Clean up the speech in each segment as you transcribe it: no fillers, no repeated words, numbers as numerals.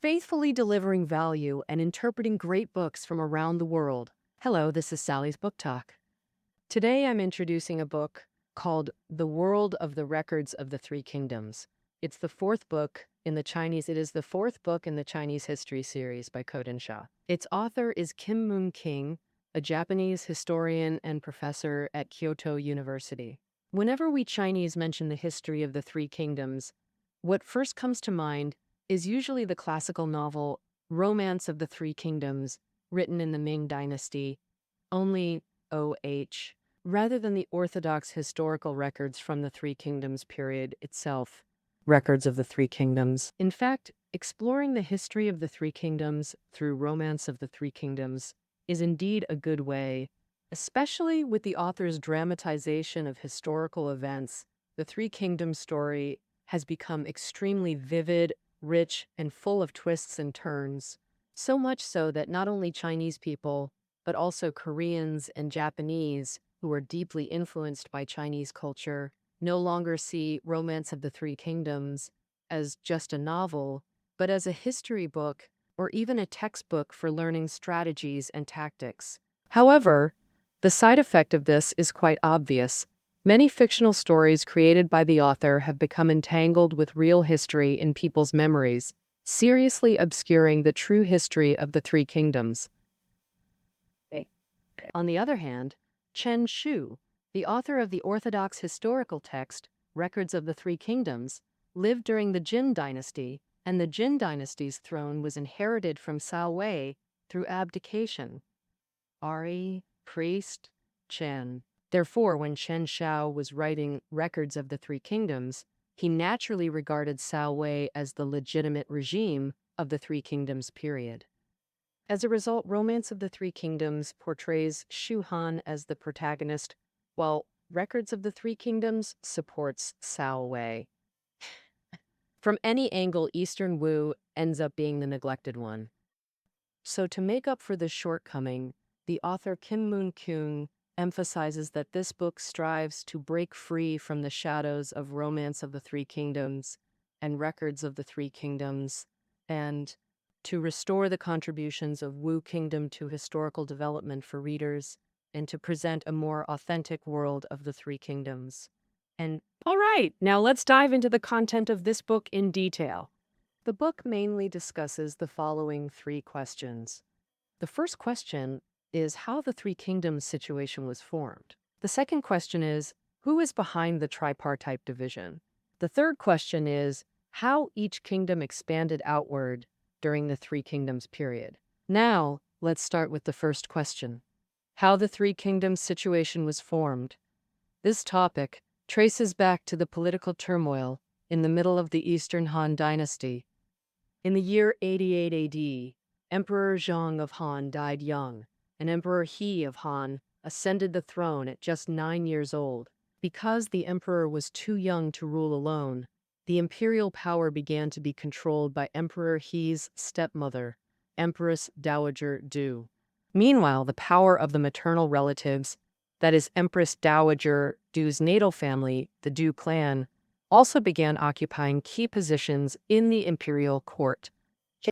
faithfully delivering value and interpreting great books from around the world. Hello, this is Sally's Book Talk. Today I'm introducing a book called The World of the Records of the Three Kingdoms. It is the fourth book in the Chinese history series by Chen Shou. Its author is Kim Moon King, a Japanese historian and professor at Kyoto University. Whenever we Chinese mention the history of the Three Kingdoms, what first comes to mind is usually the classical novel Romance of the Three Kingdoms, written in the Ming Dynasty, only OH, rather than the orthodox historical records from the Three Kingdoms period itself. Records of the Three Kingdoms. In fact, exploring the history of the Three Kingdoms through Romance of the Three Kingdoms is indeed a good way, especially with the author's dramatization of historical events. The Three Kingdoms story has become extremely vivid, rich, and full of twists and turns. So much so that not only Chinese people, but also Koreans and Japanese, who are deeply influenced by Chinese culture, no longer see Romance of the Three Kingdoms as just a novel, but as a history book or even a textbook for learning strategies and tactics. However, the side effect of this is quite obvious. Many fictional stories created by the author have become entangled with real history in people's memories, seriously obscuring the true history of the Three Kingdoms. On the other hand, Chen Shou, the author of the orthodox historical text, Records of the Three Kingdoms, lived during the Jin dynasty, and the Jin dynasty's throne was inherited from Cao Wei through abdication. Ari, priest, Chen. Therefore, when Chen Shou was writing Records of the Three Kingdoms, he naturally regarded Cao Wei as the legitimate regime of the Three Kingdoms period. As a result, Romance of the Three Kingdoms portrays Shu Han as the protagonist, while Records of the Three Kingdoms supports Cao Wei. From any angle, Eastern Wu ends up being the neglected one. So to make up for this shortcoming, the author Kim Moon King emphasizes that this book strives to break free from the shadows of Romance of the Three Kingdoms and Records of the Three Kingdoms, and to restore the contributions of Wu Kingdom to historical development for readers, and to present a more authentic world of the Three Kingdoms. And all right, now let's dive into the content of this book in detail. The book mainly discusses the following three questions. The first question is how the Three Kingdoms situation was formed. The second question is, who is behind the tripartite division? The third question is, how each kingdom expanded outward during the Three Kingdoms period. Now, let's start with the first question. How the Three Kingdoms situation was formed. This topic traces back to the political turmoil in the middle of the Eastern Han dynasty. In the year 88 AD, Emperor Zhong of Han died young, and Emperor He of Han ascended the throne at just 9 years old. Because the emperor was too young to rule alone, the imperial power began to be controlled by Emperor He's stepmother, Empress Dowager Du. Meanwhile, the power of the maternal relatives, that is Empress Dowager Du's natal family, the Du clan, also began occupying key positions in the imperial court.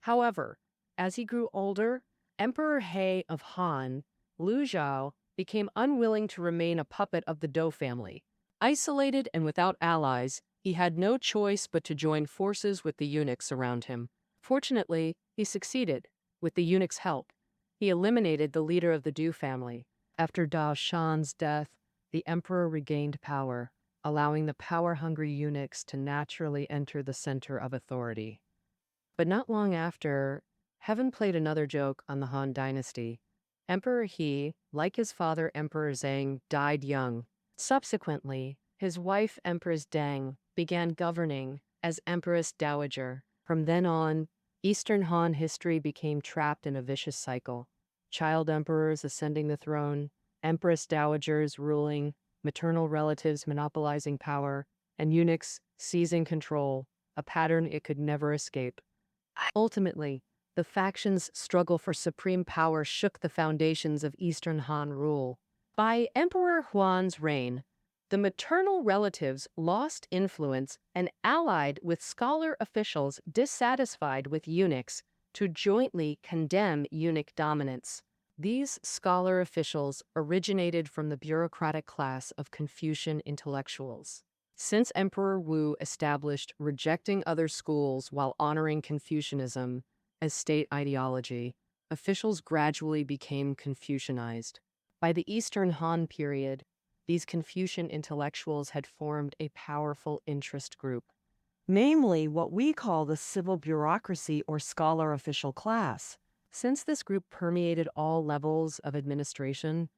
However, as he grew older, Emperor He of Han, Liu Zhao, became unwilling to remain a puppet of the Dou family. Isolated and without allies, he had no choice but to join forces with the eunuchs around him. Fortunately, he succeeded. With the eunuchs' help, he eliminated the leader of the Du family. After Dao Shan's death, the emperor regained power, allowing the power-hungry eunuchs to naturally enter the center of authority. But not long after, heaven played another joke on the Han dynasty. Emperor He, like his father Emperor Zhang, died young. Subsequently, his wife Empress Deng began governing as Empress Dowager. From then on, Eastern Han history became trapped in a vicious cycle. Child emperors ascending the throne, Empress Dowagers ruling, maternal relatives monopolizing power, and eunuchs seizing control, a pattern it could never escape. Ultimately, the factions' struggle for supreme power shook the foundations of Eastern Han rule. By Emperor Huan's reign, The maternal relatives lost influence and allied with scholar officials dissatisfied with eunuchs to jointly condemn eunuch dominance. These scholar officials originated from the bureaucratic class of Confucian intellectuals. Since Emperor Wu established rejecting other schools while honoring Confucianism as state ideology, officials gradually became Confucianized. By the Eastern Han period, these Confucian intellectuals had formed a powerful interest group, namely what we call the civil bureaucracy or scholar official class. Since this group permeated all levels of administration,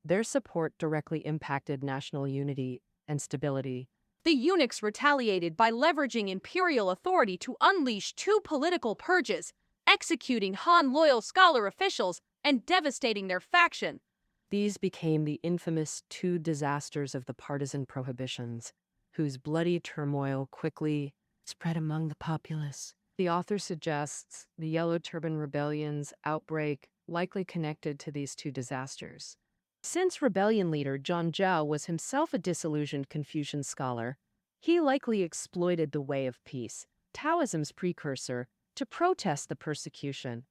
their support directly impacted national unity and stability. The eunuchs retaliated by leveraging imperial authority to unleash two political purges, executing Han loyal scholar officials and devastating their faction. These became the infamous two disasters of the partisan prohibitions, whose bloody turmoil quickly spread among the populace. The author suggests the Yellow Turban Rebellion's outbreak likely connected to these two disasters. Since rebellion leader Zhang Zhao was himself a disillusioned Confucian scholar, he likely exploited the way of peace, Taoism's precursor, to protest the persecution.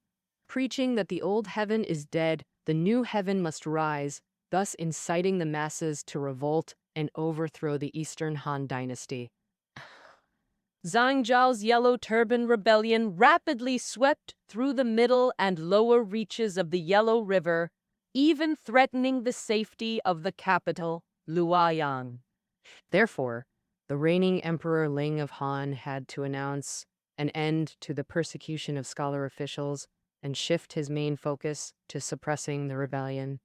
Preaching that the old heaven is dead, the new heaven must rise, thus inciting the masses to revolt and overthrow the Eastern Han dynasty. Zhang Zhao's Yellow Turban Rebellion rapidly swept through the middle and lower reaches of the Yellow River, even threatening the safety of the capital, Luoyang. Therefore, the reigning Emperor Ling of Han had to announce an end to the persecution of scholar officials and shift his main focus to suppressing the rebellion.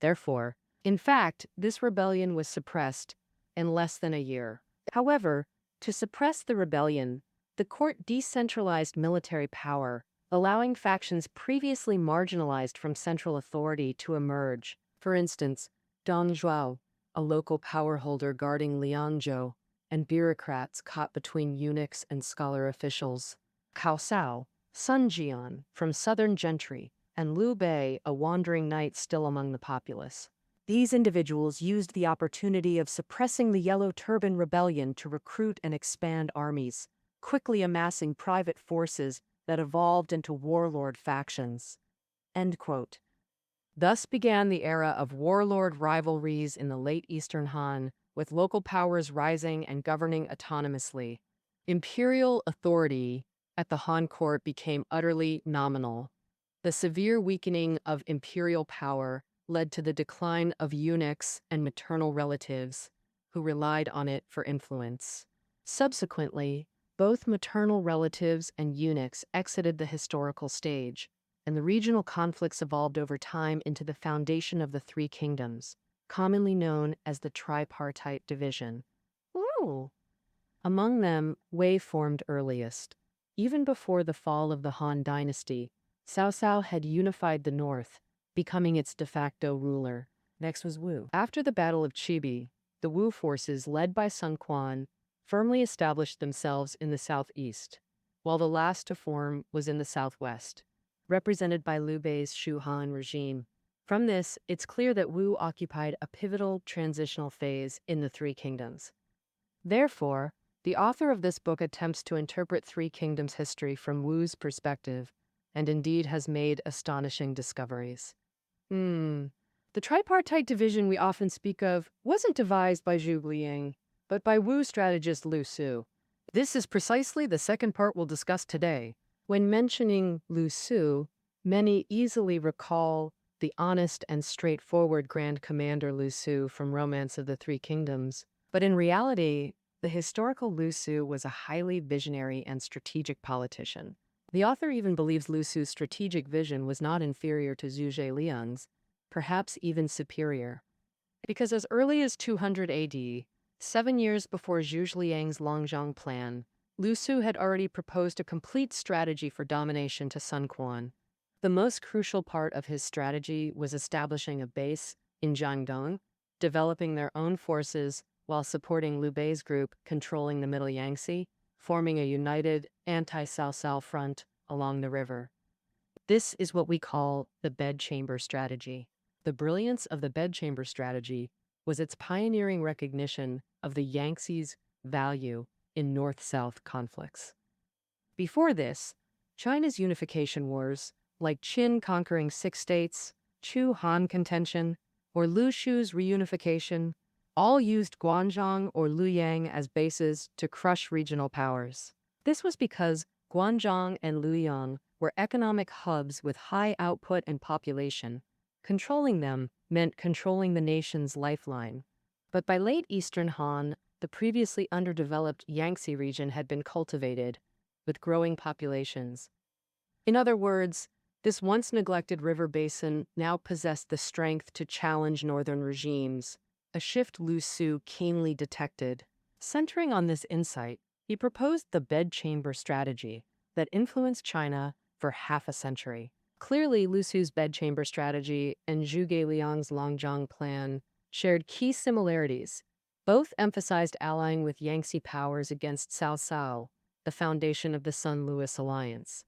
Therefore, in fact, this rebellion was suppressed in less than a year. However, to suppress the rebellion, the court decentralized military power, allowing factions previously marginalized from central authority to emerge. For instance, Dong Zhuo, a local power holder guarding Liangzhou, and bureaucrats caught between eunuchs and scholar officials. Cao Cao, Sun Jian, from southern gentry, and Liu Bei, a wandering knight still among the populace. These individuals used the opportunity of suppressing the Yellow Turban Rebellion to recruit and expand armies, quickly amassing private forces that evolved into warlord factions. End quote. Thus began the era of warlord rivalries in the late Eastern Han, with local powers rising and governing autonomously. Imperial authority at the Han court became utterly nominal. The severe weakening of imperial power led to the decline of eunuchs and maternal relatives, who relied on it for influence. Subsequently, both maternal relatives and eunuchs exited the historical stage, and the regional conflicts evolved over time into the foundation of the three kingdoms, commonly known as the tripartite division. Ooh. Among them, Wei formed earliest. Even before the fall of the Han dynasty, Cao Cao had unified the north, becoming its de facto ruler. Next was Wu. After the Battle of Chibi, the Wu forces, led by Sun Quan, firmly established themselves in the southeast, while the last to form was in the southwest, represented by Liu Bei's Shu Han regime. From this, it's clear that Wu occupied a pivotal transitional phase in the Three Kingdoms. Therefore, the author of this book attempts to interpret Three Kingdoms history from Wu's perspective, and indeed has made astonishing discoveries. The tripartite division we often speak of wasn't devised by Zhuge Liang, but by Wu strategist Lu Su. This is precisely the second part we'll discuss today. When mentioning Lu Su, many easily recall the honest and straightforward Grand Commander Lu Su from Romance of the Three Kingdoms. But in reality, the historical Lu Su was a highly visionary and strategic politician. The author even believes Lu Su's strategic vision was not inferior to Zhuge Liang's, perhaps even superior. Because as early as 200 AD, 7 years before Zhuge Liang's Longzhong plan, Lu Su had already proposed a complete strategy for domination to Sun Quan. The most crucial part of his strategy was establishing a base in Jiangdong, developing their own forces while supporting Liu Bei's group controlling the Middle Yangtze, forming a united anti-Cao Cao front along the river. This is what we call the bedchamber strategy. The brilliance of the bedchamber strategy was its pioneering recognition of the Yangtze's value in North-South conflicts. Before this, China's unification wars, like Qin conquering 6 states, Chu-Han contention, or Lu Shu's reunification, all used Guanzhong or Luoyang as bases to crush regional powers. This was because Guanzhong and Luoyang were economic hubs with high output and population. Controlling them meant controlling the nation's lifeline. But by late Eastern Han, the previously underdeveloped Yangtze region had been cultivated, with growing populations. In other words, this once neglected river basin now possessed the strength to challenge northern regimes, a shift Lu Su keenly detected. Centering on this insight, he proposed the bedchamber strategy that influenced China for half a century. Clearly, Lu Su's bedchamber strategy and Zhuge Liang's Longzhong plan shared key similarities. Both emphasized allying with Yangtze powers against Cao Cao, the foundation of the Sun-Louis alliance.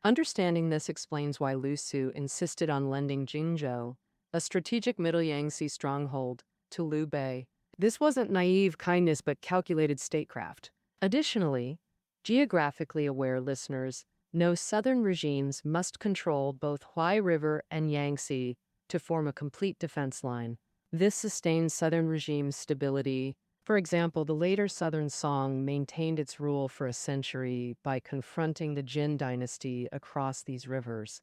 Understanding this explains why Lu Su insisted on lending Jingzhou, a strategic Middle Yangtze stronghold, to Liu Bei. This wasn't naive kindness but calculated statecraft. Additionally, geographically aware listeners know southern regimes must control both Huai River and Yangtze to form a complete defense line. This sustained southern regime's stability. For example, the later Southern Song maintained its rule for a century by confronting the Jin dynasty across these rivers.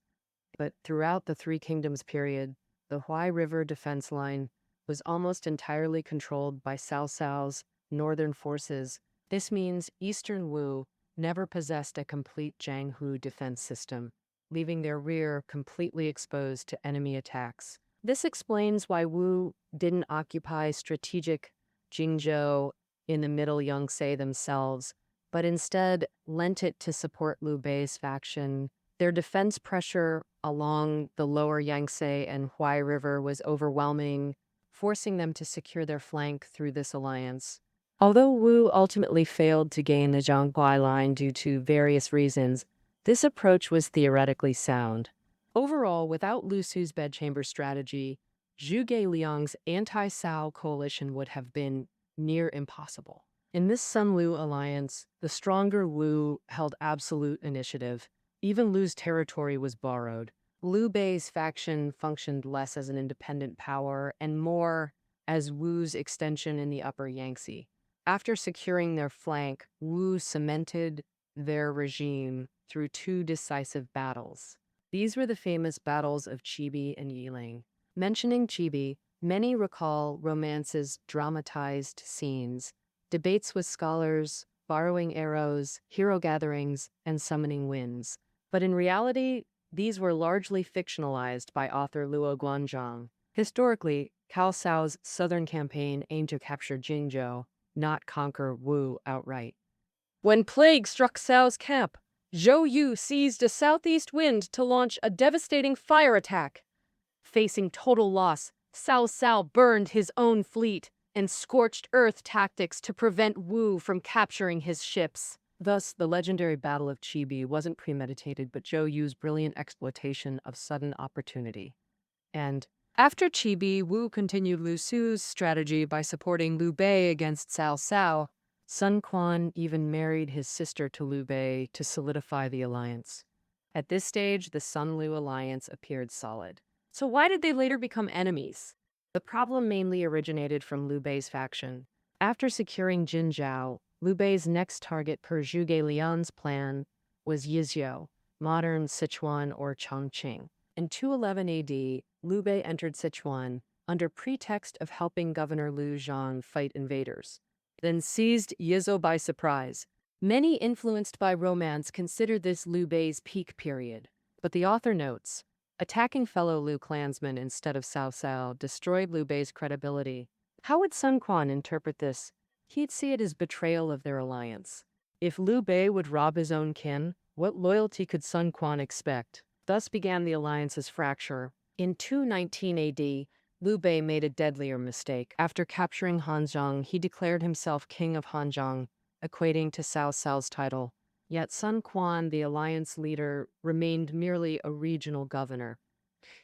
But throughout the Three Kingdoms period, the Huai River defense line was almost entirely controlled by Cao Cao's northern forces. This means Eastern Wu never possessed a complete Jianghu defense system, leaving their rear completely exposed to enemy attacks. This explains why Wu didn't occupy strategic Jingzhou in the Middle Yangtze themselves, but instead lent it to support Liu Bei's faction. Their defense pressure along the lower Yangtze and Huai River was overwhelming, forcing them to secure their flank through this alliance. Although Wu ultimately failed to gain the Zhanghuai line due to various reasons, this approach was theoretically sound. Overall, without Lu Su's bedchamber strategy, Zhuge Liang's anti-Cao coalition would have been near impossible. In this Sun-Lu alliance, the stronger Wu held absolute initiative. Even Lu's territory was borrowed. Liu Bei's faction functioned less as an independent power and more as Wu's extension in the upper Yangtze. After securing their flank, Wu cemented their regime through 2 decisive battles. These were the famous battles of Chibi and Yiling. Mentioning Chibi, many recall romance's dramatized scenes, debates with scholars, borrowing arrows, hero gatherings, and summoning winds. But in reality, these were largely fictionalized by author Luo Guanzhong. Historically, Cao Cao's southern campaign aimed to capture Jingzhou, not conquer Wu outright. When plague struck Cao's camp, Zhou Yu seized a southeast wind to launch a devastating fire attack. Facing total loss, Cao Cao burned his own fleet and scorched earth tactics to prevent Wu from capturing his ships. Thus, the legendary Battle of Chibi wasn't premeditated but Zhou Yu's brilliant exploitation of sudden opportunity. And after Chibi, Wu continued Lu Su's strategy by supporting Liu Bei against Cao Cao. Sun Quan even married his sister to Liu Bei to solidify the alliance. At this stage, the Sun-Lu alliance appeared solid. So why did they later become enemies? The problem mainly originated from Liu Bei's faction. After securing Jinzhou, Liu Bei's next target per Zhuge Liang's plan was Yizhou, modern Sichuan or Chongqing. In 211 AD, Liu Bei entered Sichuan under pretext of helping Governor Liu Zhang fight invaders, then seized Yizhou by surprise. Many influenced by romance consider this Liu Bei's peak period, but the author notes, attacking fellow Liu clansmen instead of Cao Cao destroyed Liu Bei's credibility. How would Sun Quan interpret this? He'd see it as betrayal of their alliance. If Liu Bei would rob his own kin, what loyalty could Sun Quan expect? Thus began the alliance's fracture. In 219 AD, Liu Bei made a deadlier mistake. After capturing Hanzhong, he declared himself king of Hanzhong, equating to Cao Cao's title. Yet Sun Quan, the alliance leader, remained merely a regional governor.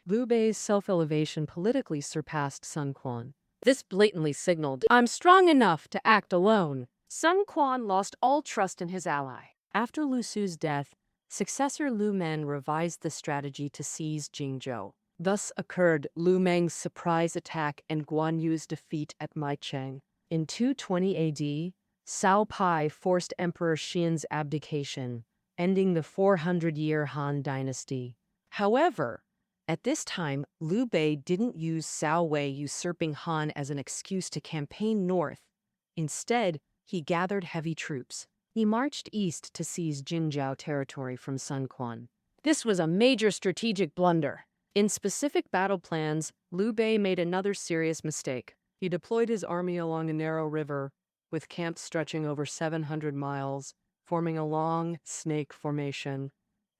Liu Bei's self-elevation politically surpassed Sun Quan. This blatantly signaled, "I'm strong enough to act alone." Sun Quan lost all trust in his ally. After Lu Su's death, successor Lu Men revised the strategy to seize Jingzhou. Thus occurred Lu Meng's surprise attack and Guan Yu's defeat at Maicheng. In 220 AD, Cao Pai forced Emperor Xian's abdication, ending the 400-year Han dynasty. However, at this time, Liu Bei didn't use Cao Wei usurping Han as an excuse to campaign north. Instead, he gathered heavy troops. He marched east to seize Jingzhou territory from Sun Quan. This was a major strategic blunder. In specific battle plans, Liu Bei made another serious mistake. He deployed his army along a narrow river, with camps stretching over 700 miles, forming a long snake formation.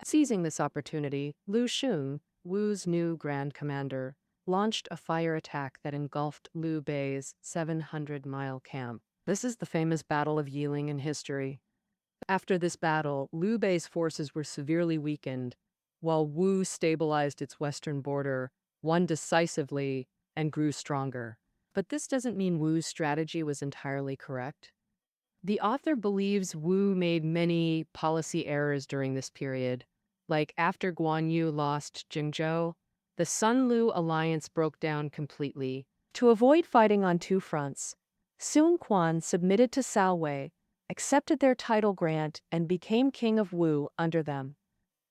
Seizing this opportunity, Lu Xun, Wu's new grand commander, launched a fire attack that engulfed Liu Bei's 700-mile camp. This is the famous Battle of Yiling in history. After this battle, Liu Bei's forces were severely weakened, while Wu stabilized its western border, won decisively, and grew stronger. But this doesn't mean Wu's strategy was entirely correct. The author believes Wu made many policy errors during this period. Like after Guan Yu lost Jingzhou, the Sun-Lu alliance broke down completely. To avoid fighting on two fronts, Sun Quan submitted to Cao Wei, accepted their title grant, and became king of Wu under them.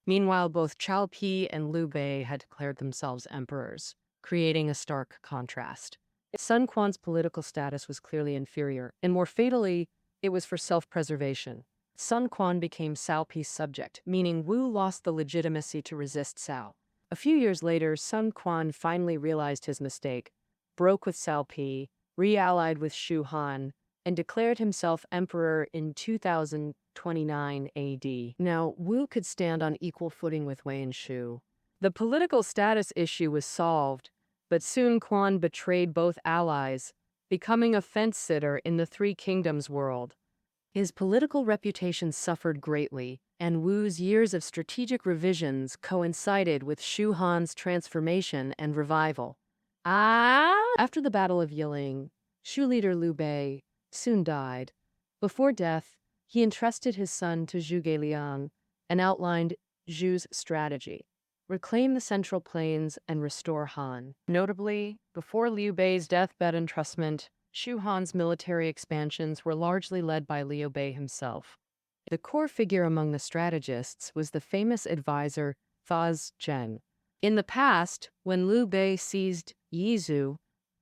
Meanwhile, both Cao Pi and Liu Bei had declared themselves emperors, creating a stark contrast. Sun Quan's political status was clearly inferior, and more fatally, it was for self-preservation. Sun Quan became Cao Pi's subject, meaning Wu lost the legitimacy to resist Cao. A few years later, Sun Quan finally realized his mistake, broke with Cao Pi, re-allied with Shu Han, and declared himself emperor in 2029 AD. Now, Wu could stand on equal footing with Wei and Shu. The political status issue was solved, but Sun Quan betrayed both allies, becoming a fence-sitter in the Three Kingdoms world. His political reputation suffered greatly, and Wu's years of strategic revisions coincided with Shu Han's transformation and revival. After the Battle of Yiling, Shu leader Liu Bei soon died. Before death, he entrusted his son to Zhuge Liang and outlined Zhu's strategy: reclaim the Central Plains and restore Han. Notably, before Liu Bei's deathbed entrustment, Shu Han's military expansions were largely led by Liu Bei himself. The core figure among the strategists was the famous advisor Fa Zheng. In the past, when Liu Bei seized Yizhou,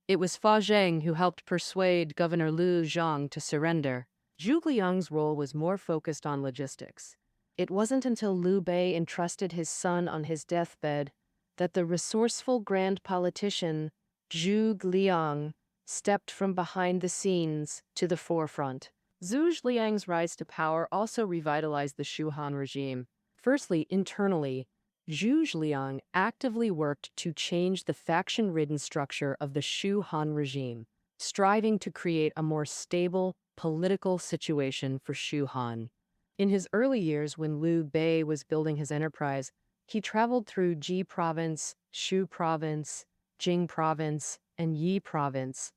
it was Fa Zheng who helped persuade Governor Liu Zhang to surrender. Zhuge Liang's role was more focused on logistics. It wasn't until Liu Bei entrusted his son on his deathbed that the resourceful grand politician Zhuge Liang stepped from behind the scenes to the forefront. Zhuge Liang's rise to power also revitalized the Shu Han regime. Firstly, internally, Zhuge Liang actively worked to change the faction-ridden structure of the Shu Han regime, striving to create a more stable political situation for Shu Han. In his early years, when Liu Bei was building his enterprise, he traveled through Ji Province, Shu Province, Jing Province, and Yi Province.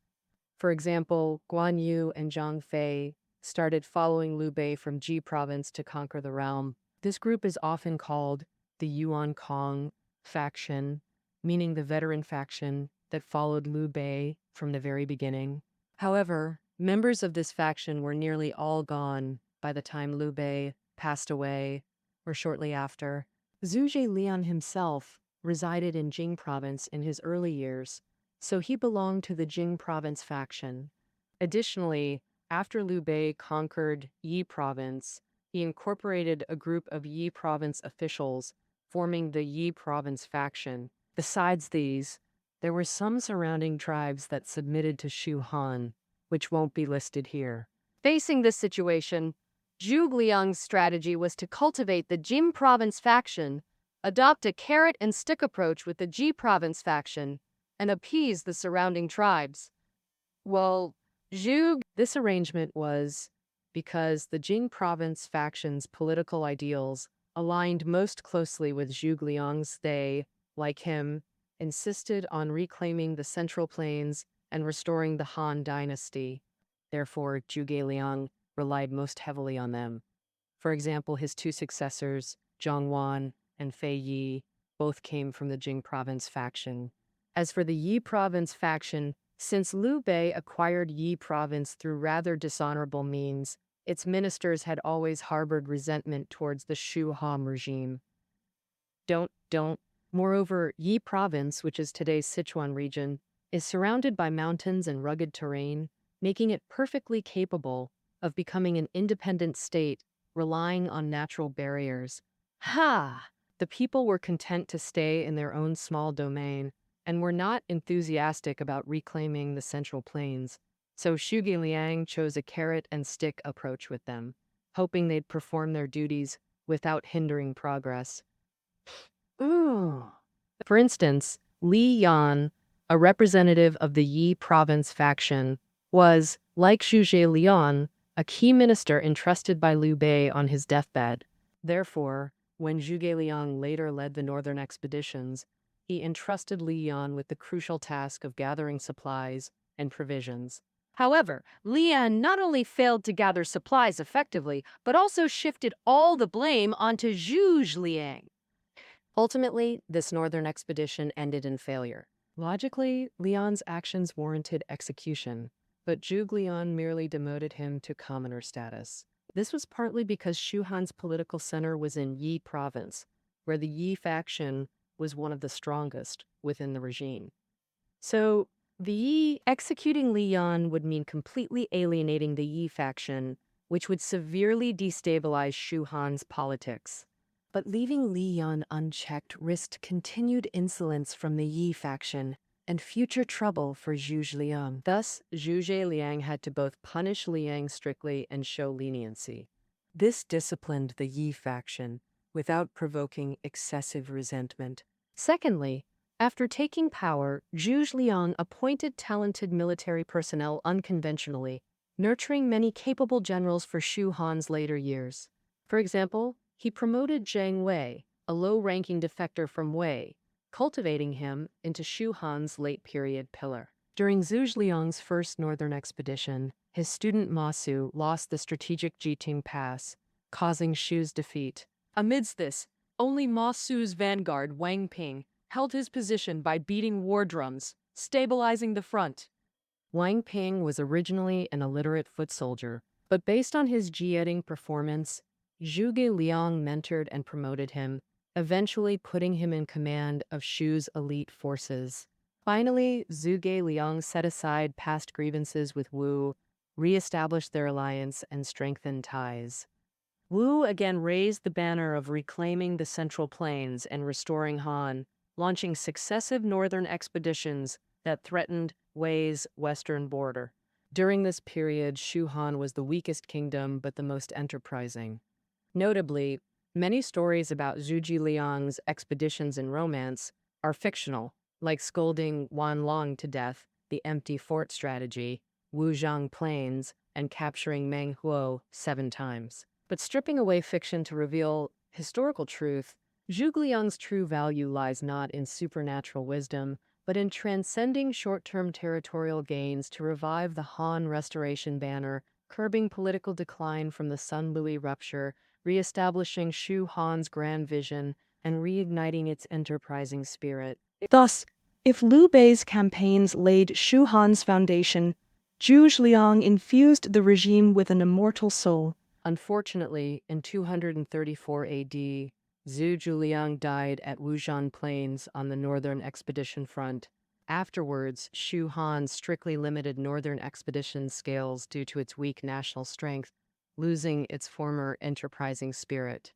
For example, Guan Yu and Zhang Fei started following Liu Bei from Ji Province to conquer the realm. This group is often called the Yuan Kong faction, meaning the veteran faction that followed Liu Bei from the very beginning. However, members of this faction were nearly all gone by the time Liu Bei passed away, or shortly after. Zhuge Liang himself resided in Jing Province in his early years, so he belonged to the Jing Province faction. Additionally, after Liu Bei conquered Yi Province, he incorporated a group of Yi Province officials, forming the Yi Province faction. Besides these, there were some surrounding tribes that submitted to Shu Han, which won't be listed here. Facing this situation, Zhuge Liang's strategy was to cultivate the Jing Province faction, adopt a carrot-and-stick approach with the Ji Province faction, and appease the surrounding tribes. This arrangement was because the Jing Province faction's political ideals aligned most closely with Zhuge Liang's. They, like him, insisted on reclaiming the Central Plains and restoring the Han dynasty. Therefore, Zhuge Liang relied most heavily on them. For example, his two successors, Zhongwan and Fei Yi, both came from the Jing province faction. As for the Yi province faction, since Liu Bei acquired Yi province through rather dishonorable means, its ministers had always harbored resentment towards the Shu Han regime. Don't. Moreover, Yi province, which is today's Sichuan region, is surrounded by mountains and rugged terrain, making it perfectly capable of becoming an independent state, relying on natural barriers. Ha! The people were content to stay in their own small domain and were not enthusiastic about reclaiming the Central Plains. So Zhuge Liang chose a carrot-and-stick approach with them, hoping they'd perform their duties without hindering progress. Ooh. For instance, Li Yan, a representative of the Yi province faction, was, like Zhuge Liang, a key minister entrusted by Liu Bei on his deathbed. Therefore, when Zhuge Liang later led the northern expeditions, he entrusted Li Yan with the crucial task of gathering supplies and provisions. However, Lian not only failed to gather supplies effectively, but also shifted all the blame onto Zhuge Liang. Ultimately, this northern expedition ended in failure. Logically, Lian's actions warranted execution, but Zhuge Liang merely demoted him to commoner status. This was partly because Shu Han's political center was in Yi province, where the Yi faction was one of the strongest within the regime. So, the Yi executing Li Yan would mean completely alienating the Yi faction, which would severely destabilize Shu Han's politics. But leaving Li Yan unchecked risked continued insolence from the Yi faction and future trouble for Zhuge Liang. Thus, Zhuge Liang had to both punish Liang strictly and show leniency. This disciplined the Yi faction without provoking excessive resentment. Secondly, after taking power, Zhuge Liang appointed talented military personnel unconventionally, nurturing many capable generals for Shu Han's later years. For example, he promoted Zhang Wei, a low-ranking defector from Wei, cultivating him into Shu Han's late-period pillar. During Zhuge Liang's first northern expedition, his student Ma Su lost the strategic Jiting Pass, causing Shu's defeat. Amidst this, only Ma Su's vanguard Wang Ping held his position by beating war drums, stabilizing the front. Wang Ping was originally an illiterate foot soldier, but based on his jieting performance, Zhuge Liang mentored and promoted him, eventually putting him in command of Shu's elite forces. Finally, Zhuge Liang set aside past grievances with Wu, re-established their alliance, and strengthened ties. Wu again raised the banner of reclaiming the Central Plains and restoring Han, launching successive northern expeditions that threatened Wei's western border. During this period, Shu Han was the weakest kingdom but the most enterprising. Notably, many stories about Zhuge Liang's expeditions and romance are fictional, like scolding Wan Long to death, the empty fort strategy, Wuzhang Plains, and capturing Meng Huo 7 times. But stripping away fiction to reveal historical truth, Zhuge Liang's true value lies not in supernatural wisdom, but in transcending short-term territorial gains to revive the Han Restoration banner, curbing political decline from the Sun-Louis rupture, re-establishing Shu Han's grand vision, and reigniting its enterprising spirit. Thus, if Liu Bei's campaigns laid Shu Han's foundation, Zhuge Liang infused the regime with an immortal soul. Unfortunately, in 234 AD, Zhuge Liang died at Wuzhang Plains on the northern expedition front. Afterwards, Shu Han strictly limited northern expedition scales due to its weak national strength, losing its former enterprising spirit.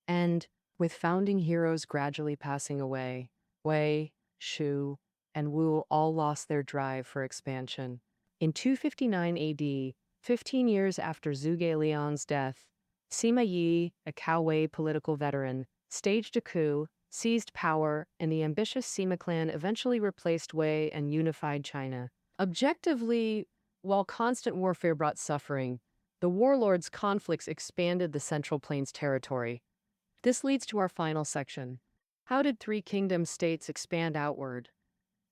And, with founding heroes gradually passing away, Wei, Shu, and Wu all lost their drive for expansion. In 259 AD, 15 years after Zhuge Liang's death, Sima Yi, a Cao Wei political veteran, staged a coup, seized power, and the ambitious Sima clan eventually replaced Wei and unified China. Objectively, while constant warfare brought suffering, the warlords' conflicts expanded the Central Plains territory. This leads to our final section. How did three kingdom states expand outward?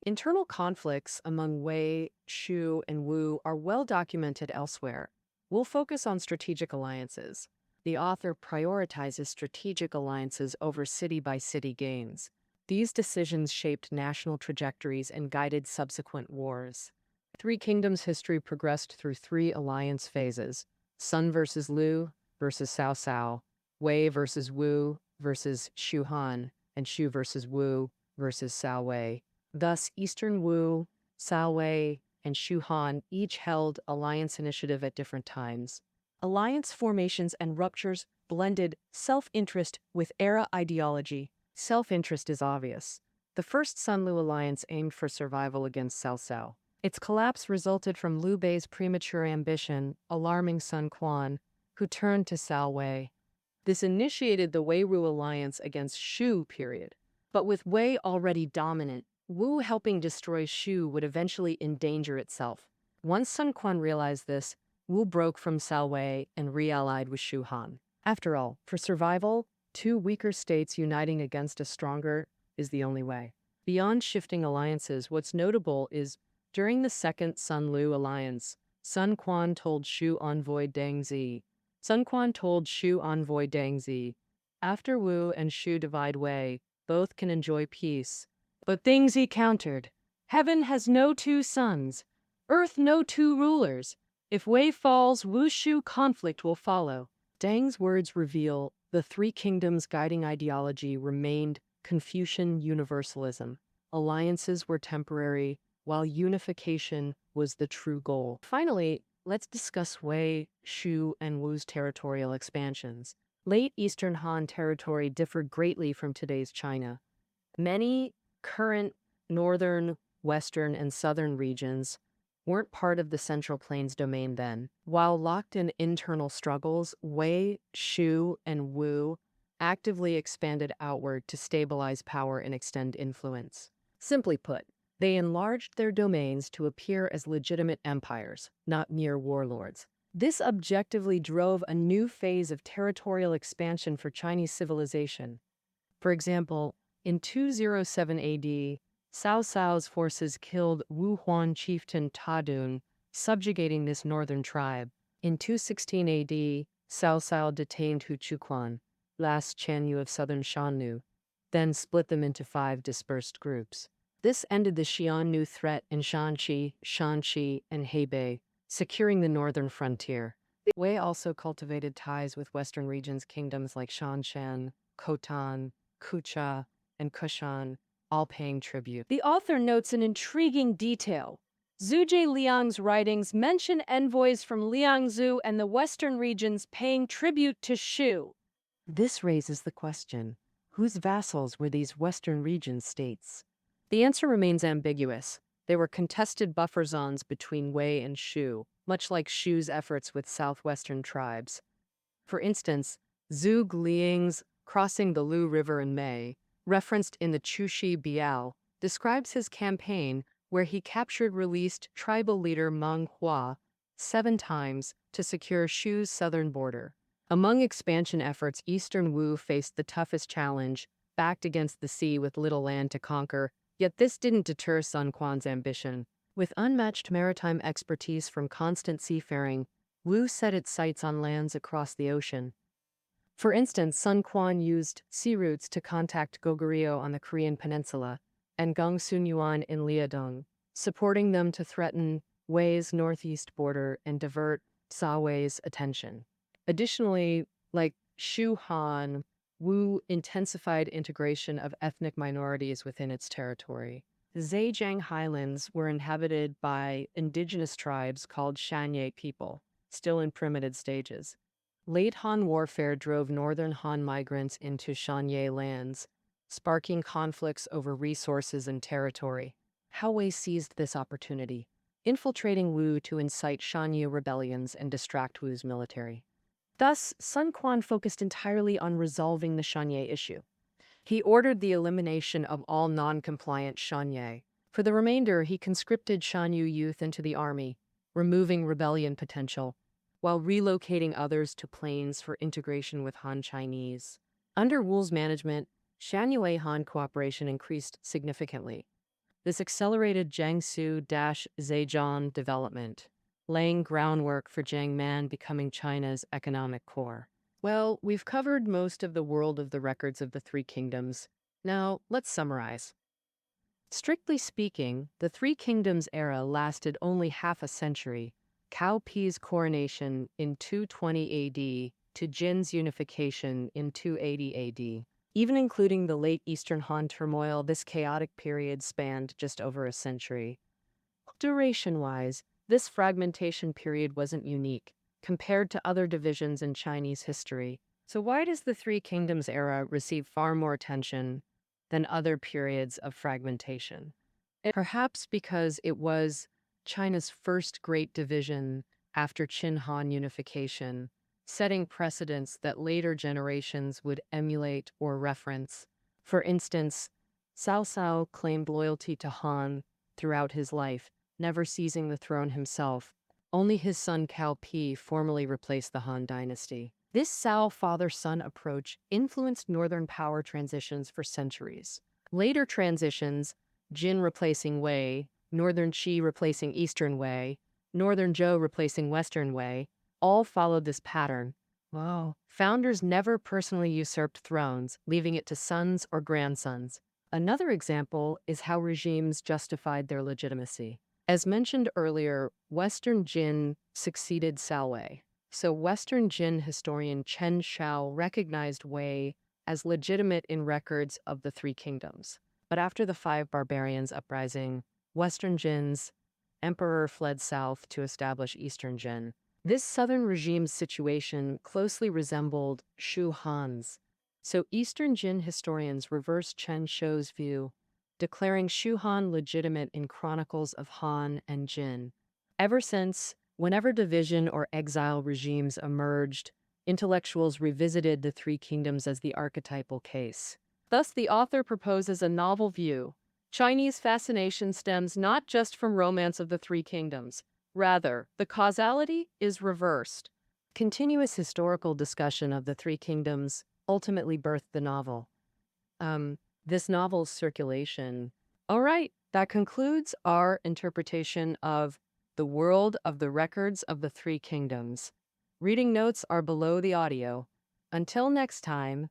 Internal conflicts among Wei, Shu, and Wu are well documented elsewhere. We'll focus on strategic alliances. The author prioritizes strategic alliances over city-by-city gains. These decisions shaped national trajectories and guided subsequent wars. Three Kingdoms history progressed through three alliance phases: Sun versus Liu versus Cao Cao, Wei versus Wu versus Shu Han, and Shu versus Wu versus Cao Wei. Thus, Eastern Wu, Cao Wei, and Shu Han each held alliance initiative at different times. Alliance formations and ruptures blended self-interest with era ideology. Self-interest is obvious. The first Sun-Liu alliance aimed for survival against Cao Cao. Its collapse resulted from Liu Bei's premature ambition, alarming son Quan, who turned to Cao Wei. This initiated the Wei-Wu alliance against Shu, period. But with Wei already dominant, Wu helping destroy Shu would eventually endanger itself. Once Sun Quan realized this, Wu broke from Cao Wei and re-allied with Shu Han. After all, for survival, two weaker states uniting against a stronger is the only way. Beyond shifting alliances, what's notable is during the second Sun-Liu alliance, Sun Quan told Shu envoy Deng Zi. After Wu and Shu divide Wei, both can enjoy peace. But Deng Zi countered, "Heaven has no two suns, earth no two rulers. If Wei falls, Wu-Shu conflict will follow." Deng's words reveal the Three Kingdoms' guiding ideology remained Confucian universalism. Alliances were temporary, while unification was the true goal. Finally, let's discuss Wei, Shu, and Wu's territorial expansions. Late Eastern Han territory differed greatly from today's China. Many current northern, western, and southern regions weren't part of the Central Plains domain then. While locked in internal struggles, Wei, Shu, and Wu actively expanded outward to stabilize power and extend influence. Simply put, they enlarged their domains to appear as legitimate empires, not mere warlords. This objectively drove a new phase of territorial expansion for Chinese civilization. For example, in 207 AD, Cao Cao's forces killed Wuhuan chieftain Tadun, subjugating this northern tribe. In 216 AD, Cao Cao detained Huchuquan, last Qianyu of southern Shannu, then split them into 5 dispersed groups. This ended the Xiongnu threat in Shanxi, and Hebei, securing the northern frontier. Wei also cultivated ties with western regions kingdoms like Shanshan, Khotan, Kucha, and Kushan, all paying tribute. The author notes an intriguing detail. Zhuge Liang's writings mention envoys from Liangzhu and the western regions paying tribute to Shu. This raises the question, whose vassals were these western region states? The answer remains ambiguous. They were contested buffer zones between Wei and Shu, much like Shu's efforts with southwestern tribes. For instance, Zhuge Liang's crossing the Lu River in May, referenced in the Chushi Biao, describes his campaign where he captured released tribal leader Meng Hua 7 times to secure Shu's southern border. Among expansion efforts, Eastern Wu faced the toughest challenge, backed against the sea with little land to conquer, yet this didn't deter Sun Quan's ambition. With unmatched maritime expertise from constant seafaring, Wu set its sights on lands across the ocean. For instance, Sun Quan used sea routes to contact Goguryeo on the Korean peninsula and Geng Sunyuan in Liaodong, supporting them to threaten Wei's northeast border and divert Cao Wei's attention. Additionally, like Shu Han, Wu intensified integration of ethnic minorities within its territory. The Zhejiang Highlands were inhabited by indigenous tribes called Shanye people, still in primitive stages. Late Han warfare drove northern Han migrants into Shanye lands, sparking conflicts over resources and territory. Cao Wei seized this opportunity, infiltrating Wu to incite Shanyu rebellions and distract Wu's military. Thus, Sun Quan focused entirely on resolving the Shanye issue. He ordered the elimination of all non-compliant Shanye. For the remainder, he conscripted Shanyu youth into the army, removing rebellion potential, while relocating others to plains for integration with Han Chinese. Under Wu's management, Shanyue Han cooperation increased significantly. This accelerated Jiangsu-Zhejiang development, laying groundwork for Jiangman becoming China's economic core. Well, we've covered most of the world of the records of the Three Kingdoms. Now, let's summarize. Strictly speaking, the Three Kingdoms era lasted only half a century. Cao Pi's coronation in 220 AD to Jin's unification in 280 AD. Even including the late Eastern Han turmoil, this chaotic period spanned just over a century. Duration-wise, this fragmentation period wasn't unique compared to other divisions in Chinese history. So why does the Three Kingdoms era receive far more attention than other periods of fragmentation? Perhaps because it was China's first great division after Qin-Han unification, setting precedents that later generations would emulate or reference. For instance, Cao Cao claimed loyalty to Han throughout his life, never seizing the throne himself. Only his son Cao Pi formally replaced the Han dynasty. This Cao father-son approach influenced northern power transitions for centuries. Later transitions, Jin replacing Wei, northern Qi replacing eastern Wei, northern Zhou replacing western Wei, all followed this pattern. Wow. Founders never personally usurped thrones, leaving it to sons or grandsons. Another example is how regimes justified their legitimacy. As mentioned earlier, Western Jin succeeded Cao Wei. So Western Jin historian Chen Shou recognized Wei as legitimate in records of the Three Kingdoms. But after the Five Barbarians uprising, Western Jin's emperor fled south to establish Eastern Jin. This southern regime's situation closely resembled Shu Han's. So Eastern Jin historians reversed Chen Shou's view, declaring Shu Han legitimate in chronicles of Han and Jin. Ever since, whenever division or exile regimes emerged, intellectuals revisited the Three Kingdoms as the archetypal case. Thus, the author proposes a novel view. Chinese fascination stems not just from romance of the Three Kingdoms. Rather, the causality is reversed. Continuous historical discussion of the Three Kingdoms ultimately birthed the novel. This novel's circulation. All right, that concludes our interpretation of The World of the Records of the Three Kingdoms. Reading notes are below the audio. Until next time,